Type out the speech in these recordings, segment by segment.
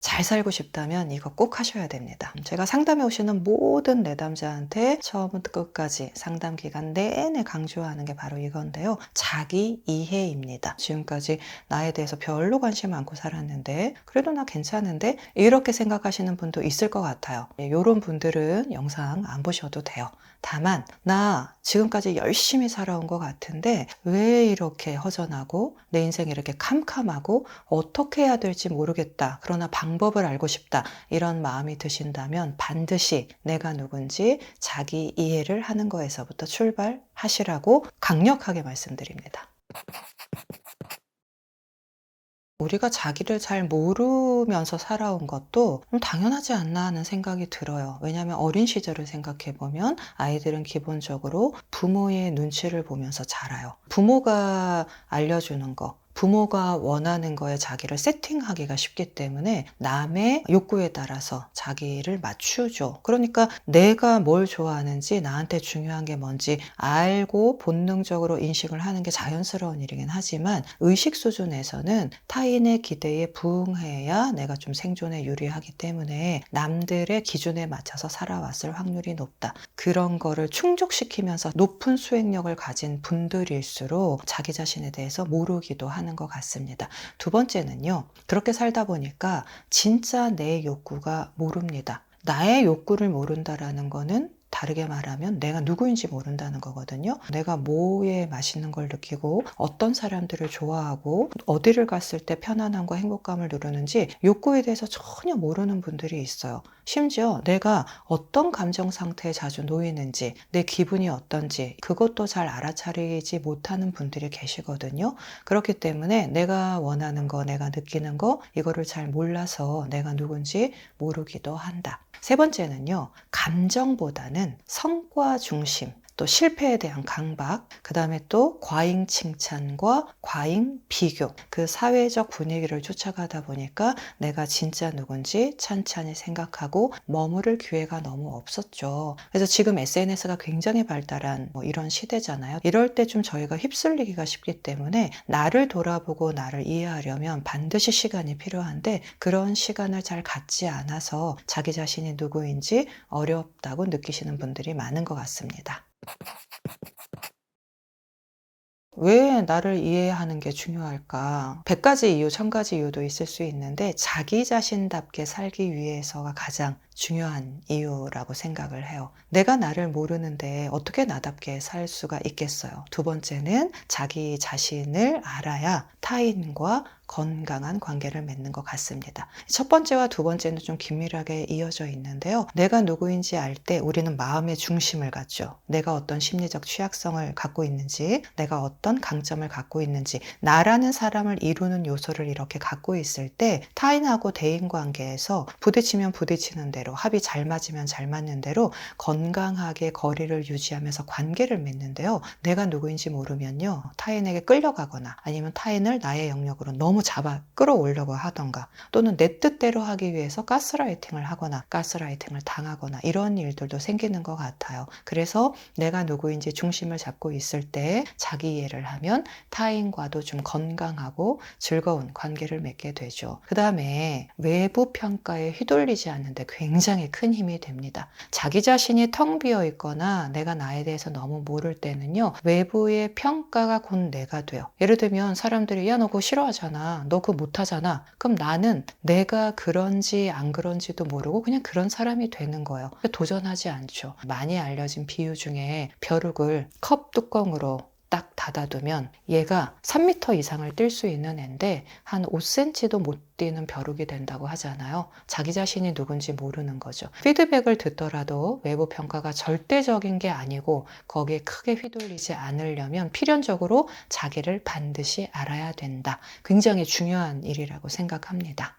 잘 살고 싶다면 이거 꼭 하셔야 됩니다. 제가 상담에 오시는 모든 내담자한테 처음부터 끝까지 상담 기간 내내 강조하는 게 바로 이건데요. 자기 이해입니다. 지금까지 나에 대해서 별로 관심 않고 살았는데 그래도 나 괜찮은데 이렇게 생각하시는 분도 있을 것 같아요. 이런 분들은 영상 안 보셔도 돼요. 다만 나 지금까지 열심히 살아온 것 같은데 왜 이렇게 허전하고 내 인생이 이렇게 캄캄하고 어떻게 해야 될지 모르겠다. 그러나 방법을 알고 싶다. 이런 마음이 드신다면 반드시 내가 누군지 자기 이해를 하는 거에서부터 출발하시라고 강력하게 말씀드립니다. 우리가 자기를 잘 모르면서 살아온 것도 당연하지 않나 하는 생각이 들어요. 왜냐하면 어린 시절을 생각해 보면 아이들은 기본적으로 부모의 눈치를 보면서 자라요. 부모가 알려주는 거, 부모가 원하는 거에 자기를 세팅하기가 쉽기 때문에 남의 욕구에 따라서 자기를 맞추죠. 그러니까 내가 뭘 좋아하는지 나한테 중요한 게 뭔지 알고 본능적으로 인식을 하는 게 자연스러운 일이긴 하지만 의식 수준에서는 타인의 기대에 부응해야 내가 좀 생존에 유리하기 때문에 남들의 기준에 맞춰서 살아왔을 확률이 높다. 그런 거를 충족시키면서 높은 수행력을 가진 분들일수록 자기 자신에 대해서 모르기도 하는 것 같습니다. 두 번째는요. 그렇게 살다 보니까 진짜 내 욕구가 모릅니다. 나의 욕구를 모른다라는 거는 다르게 말하면 내가 누구인지 모른다는 거거든요. 내가 뭐에 맛있는 걸 느끼고 어떤 사람들을 좋아하고 어디를 갔을 때 편안함과 행복감을 누르는지 욕구에 대해서 전혀 모르는 분들이 있어요. 심지어 내가 어떤 감정 상태에 자주 놓이는지 내 기분이 어떤지 그것도 잘 알아차리지 못하는 분들이 계시거든요. 그렇기 때문에 내가 원하는 거, 내가 느끼는 거 이거를 잘 몰라서 내가 누군지 모르기도 한다. 세 번째는요. 감정보다는 성과 중심, 또 실패에 대한 강박, 그 다음에 또 과잉 칭찬과 과잉 비교, 그 사회적 분위기를 쫓아가다 보니까 내가 진짜 누군지 찬찬히 생각하고 머무를 기회가 너무 없었죠. 그래서 지금 SNS가 굉장히 발달한 이런 시대잖아요. 이럴 때 좀 저희가 휩쓸리기가 쉽기 때문에 나를 돌아보고 나를 이해하려면 반드시 시간이 필요한데 그런 시간을 잘 갖지 않아서 자기 자신이 누구인지 어렵다고 느끼시는 분들이 많은 것 같습니다. 왜 나를 이해하는 게 중요할까? 100가지 이유, 1000가지 이유도 있을 수 있는데 자기 자신답게 살기 위해서가 가장 중요한 이유라고 생각을 해요. 내가 나를 모르는데 어떻게 나답게 살 수가 있겠어요? 두 번째는 자기 자신을 알아야 타인과 건강한 관계를 맺는 것 같습니다. 첫 번째와 두 번째는 좀 긴밀하게 이어져 있는데요. 내가 누구인지 알 때 우리는 마음의 중심을 갖죠. 내가 어떤 심리적 취약성을 갖고 있는지, 내가 어떤 강점을 갖고 있는지, 나라는 사람을 이루는 요소를 이렇게 갖고 있을 때 타인하고 대인 관계에서 부딪히면 부딪히는 대로 합이 잘 맞으면 잘 맞는 대로 건강하게 거리를 유지하면서 관계를 맺는데요. 내가 누구인지 모르면요. 타인에게 끌려가거나 아니면 타인을 나의 영역으로 너무 잡아 끌어오려고 하던가 또는 내 뜻대로 하기 위해서 가스라이팅을 하거나 가스라이팅을 당하거나 이런 일들도 생기는 것 같아요. 그래서 내가 누구인지 중심을 잡고 있을 때 자기 이해를 하면 타인과도 좀 건강하고 즐거운 관계를 맺게 되죠. 그 다음에 외부 평가에 휘둘리지 않는데 굉장히 큰 힘이 됩니다. 자기 자신이 텅 비어 있거나 내가 나에 대해서 너무 모를 때는요. 외부의 평가가 곧 내가 돼요. 예를 들면 사람들이 야, 너 그거 싫어하잖아. 너 그거 못하잖아. 그럼 나는 내가 그런지 안 그런지도 모르고 그냥 그런 사람이 되는 거예요. 도전하지 않죠. 많이 알려진 비유 중에 벼룩을 컵 뚜껑으로 딱 닫아두면 얘가 3m 이상을 뛸 수 있는 애인데 한 5cm도 못 뛰는 벼룩이 된다고 하잖아요. 자기 자신이 누군지 모르는 거죠. 피드백을 듣더라도 외부 평가가 절대적인 게 아니고 거기에 크게 휘둘리지 않으려면 필연적으로 자기를 반드시 알아야 된다. 굉장히 중요한 일이라고 생각합니다.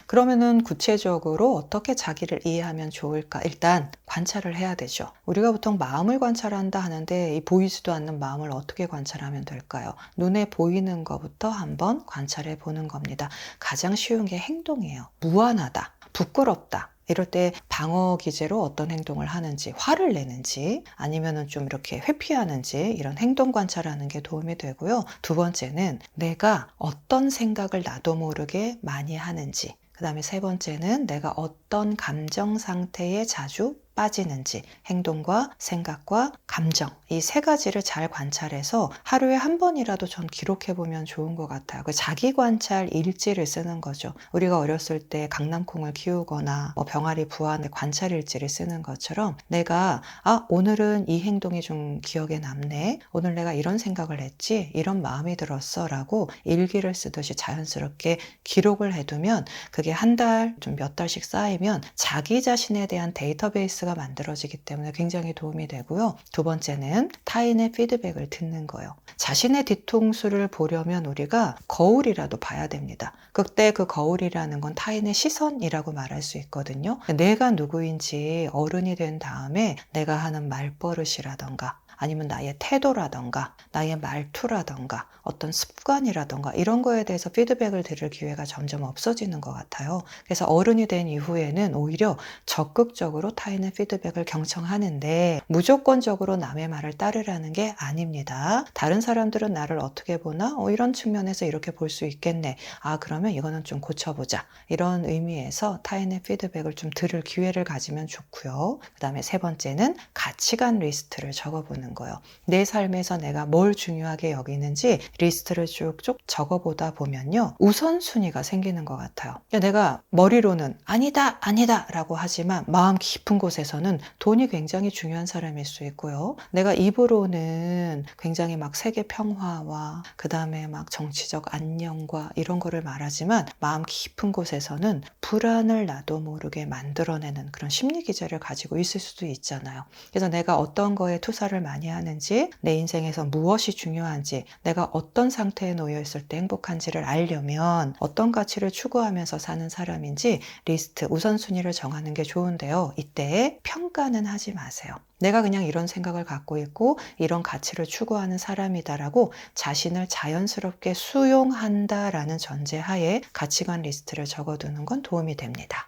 그러면은 구체적으로 어떻게 자기를 이해하면 좋을까? 일단 관찰을 해야 되죠. 우리가 보통 마음을 관찰한다 하는데 이 보이지도 않는 마음을 어떻게 관찰하면 될까요? 눈에 보이는 것부터 한번 관찰해 보는 겁니다. 가장 쉬운 게 행동이에요. 무안하다, 부끄럽다, 이럴 때 방어 기제로 어떤 행동을 하는지, 화를 내는지 아니면은 좀 이렇게 회피하는지 이런 행동 관찰하는 게 도움이 되고요. 두 번째는 내가 어떤 생각을 나도 모르게 많이 하는지, 그 다음에 세 번째는 내가 어떤 감정 상태에 자주 빠지는지, 행동과 생각과 감정, 이 세 가지를 잘 관찰해서 하루에 한 번이라도 전 기록해 보면 좋은 것 같아요. 그 자기 관찰 일지를 쓰는 거죠. 우리가 어렸을 때 강낭콩을 키우거나 병아리 부화의 관찰 일지를 쓰는 것처럼 내가 오늘은 이 행동이 좀 기억에 남네, 오늘 내가 이런 생각을 했지, 이런 마음이 들었어 라고 일기를 쓰듯이 자연스럽게 기록을 해두면 그게 한 달, 좀 몇 달씩 쌓이면 자기 자신에 대한 데이터베이스가 만들어지기 때문에 굉장히 도움이 되고요. 두 번째는 타인의 피드백을 듣는 거예요. 자신의 뒤통수를 보려면 우리가 거울이라도 봐야 됩니다. 그때 그 거울이라는 건 타인의 시선이라고 말할 수 있거든요. 내가 누구인지 어른이 된 다음에 내가 하는 말버릇이라던가 아니면 나의 태도라던가 나의 말투라던가 어떤 습관이라던가 이런 거에 대해서 피드백을 들을 기회가 점점 없어지는 것 같아요. 그래서 어른이 된 이후에는 오히려 적극적으로 타인의 피드백을 경청하는데 무조건적으로 남의 말을 따르라는 게 아닙니다. 다른 사람들은 나를 어떻게 보나? 이런 측면에서 이렇게 볼 수 있겠네. 그러면 이거는 좀 고쳐보자. 이런 의미에서 타인의 피드백을 좀 들을 기회를 가지면 좋고요. 그 다음에 세 번째는 가치관 리스트를 적어보는 거예요. 내 삶에서 내가 뭘 중요하게 여기는지 리스트를 쭉쭉 적어보다 보면요. 우선순위가 생기는 것 같아요. 내가 머리로는 아니다, 아니다 라고 하지만 마음 깊은 곳에서는 돈이 굉장히 중요한 사람일 수 있고요. 내가 입으로는 굉장히 막 세계 평화와 그 다음에 막 정치적 안녕과 이런 거를 말하지만 마음 깊은 곳에서는 불안을 나도 모르게 만들어내는 그런 심리 기제를 가지고 있을 수도 있잖아요. 그래서 내가 어떤 거에 투자를 많이 하는지, 내 인생에서 무엇이 중요한지, 내가 어떤 상태에 놓여 있을 때 행복한지를 알려면 어떤 가치를 추구하면서 사는 사람인지 리스트, 우선순위를 정하는 게 좋은데요. 이때 평가는 하지 마세요. 내가 그냥 이런 생각을 갖고 있고 이런 가치를 추구하는 사람이다라고 자신을 자연스럽게 수용한다라는 전제하에 가치관 리스트를 적어두는 건 도움이 됩니다.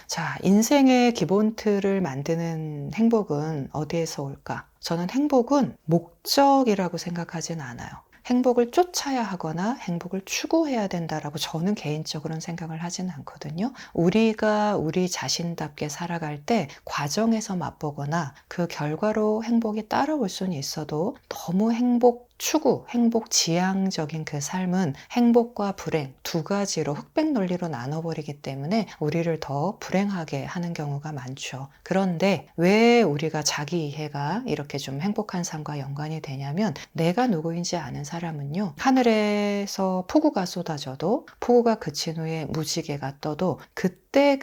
자, 인생의 기본 틀을 만드는 행복은 어디에서 올까? 저는 행복은 목적이라고 생각하진 않아요. 행복을 쫓아야 하거나 행복을 추구해야 된다라고 저는 개인적으로는 생각을 하진 않거든요. 우리가 우리 자신답게 살아갈 때 과정에서 맛보거나 그 결과로 행복이 따라올 수는 있어도 너무 행복 추구, 행복 지향적인 그 삶은 행복과 불행 두 가지로 흑백 논리로 나눠버리기 때문에 우리를 더 불행하게 하는 경우가 많죠. 그런데 왜 우리가 자기 이해가 이렇게 좀 행복한 삶과 연관이 되냐면 내가 누구인지 아는 사람은요. 하늘에서 폭우가 쏟아져도 폭우가 그친 후에 무지개가 떠도 그때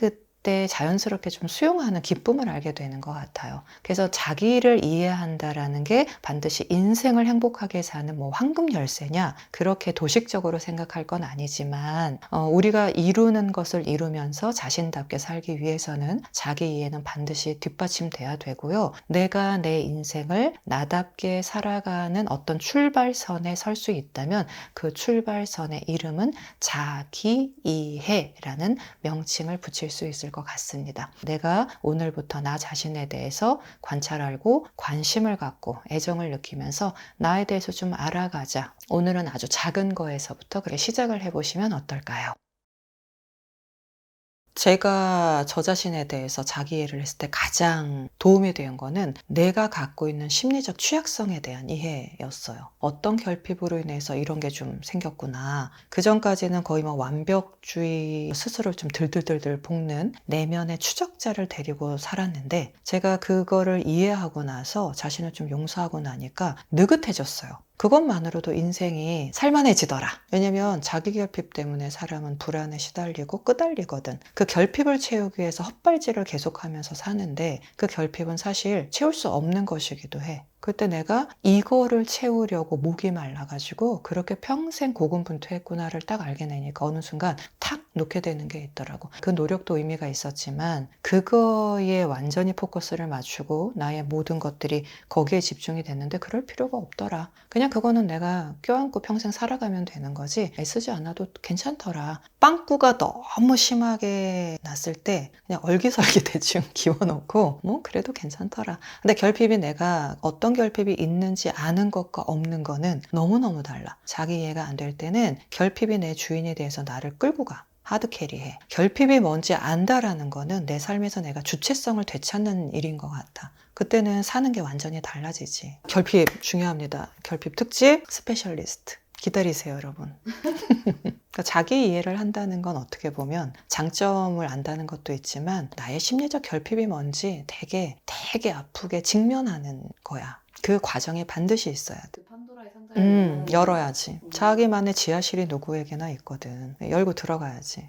자연스럽게 좀 수용하는 기쁨을 알게 되는 것 같아요. 그래서 자기를 이해한다라는 게 반드시 인생을 행복하게 사는 황금 열쇠냐 그렇게 도식적으로 생각할 건 아니지만 우리가 이루는 것을 이루면서 자신답게 살기 위해서는 자기 이해는 반드시 뒷받침돼야 되고요. 내가 내 인생을 나답게 살아가는 어떤 출발선에 설 수 있다면 그 출발선의 이름은 자기이해라는 명칭을 붙일 수 있을 것 같습니다. 내가 오늘부터 나 자신에 대해서 관찰하고 관심을 갖고 애정을 느끼면서 나에 대해서 좀 알아가자. 오늘은 아주 작은 거에서부터 그래 시작을 해보시면 어떨까요? 제가 저 자신에 대해서 자기 이해를 했을 때 가장 도움이 된 거는 내가 갖고 있는 심리적 취약성에 대한 이해였어요. 어떤 결핍으로 인해서 이런 게 좀 생겼구나. 그전까지는 거의 완벽주의 스스로를 좀 들들들들 볶는 내면의 추적자를 데리고 살았는데 제가 그거를 이해하고 나서 자신을 좀 용서하고 나니까 느긋해졌어요. 그것만으로도 인생이 살만해지더라. 왜냐면 자기 결핍 때문에 사람은 불안에 시달리고 끄달리거든. 그 결핍을 채우기 위해서 헛발질을 계속하면서 사는데 그 결핍은 사실 채울 수 없는 것이기도 해. 그때 내가 이거를 채우려고 목이 말라가지고 그렇게 평생 고군분투했구나를 딱 알게 되니까 어느 순간 탁 놓게 되는 게 있더라고. 그 노력도 의미가 있었지만 그거에 완전히 포커스를 맞추고 나의 모든 것들이 거기에 집중이 됐는데 그럴 필요가 없더라. 그냥 그거는 내가 껴안고 평생 살아가면 되는 거지 애쓰지 않아도 괜찮더라. 빵꾸가 너무 심하게 났을 때 그냥 얼기설기 대충 기워놓고 뭐 그래도 괜찮더라. 근데 결핍이 내가 어떤 결핍이 있는지 아는 것과 없는 거는 너무너무 달라. 자기 이해가 안 될 때는 결핍이 내 주인에 대해서 나를 끌고 가. 하드캐리해. 결핍이 뭔지 안다라는 거는 내 삶에서 내가 주체성을 되찾는 일인 것 같아. 그때는 사는 게 완전히 달라지지. 결핍 중요합니다. 결핍 특집 스페셜리스트. 기다리세요, 여러분. 그러니까 자기 이해를 한다는 건 어떻게 보면 장점을 안다는 것도 있지만 나의 심리적 결핍이 뭔지 되게 아프게 직면하는 거야. 그 과정에 반드시 있어야 돼. 그 판도라의 상자를 열어야지. 자기만의 지하실이 누구에게나 있거든. 열고 들어가야지.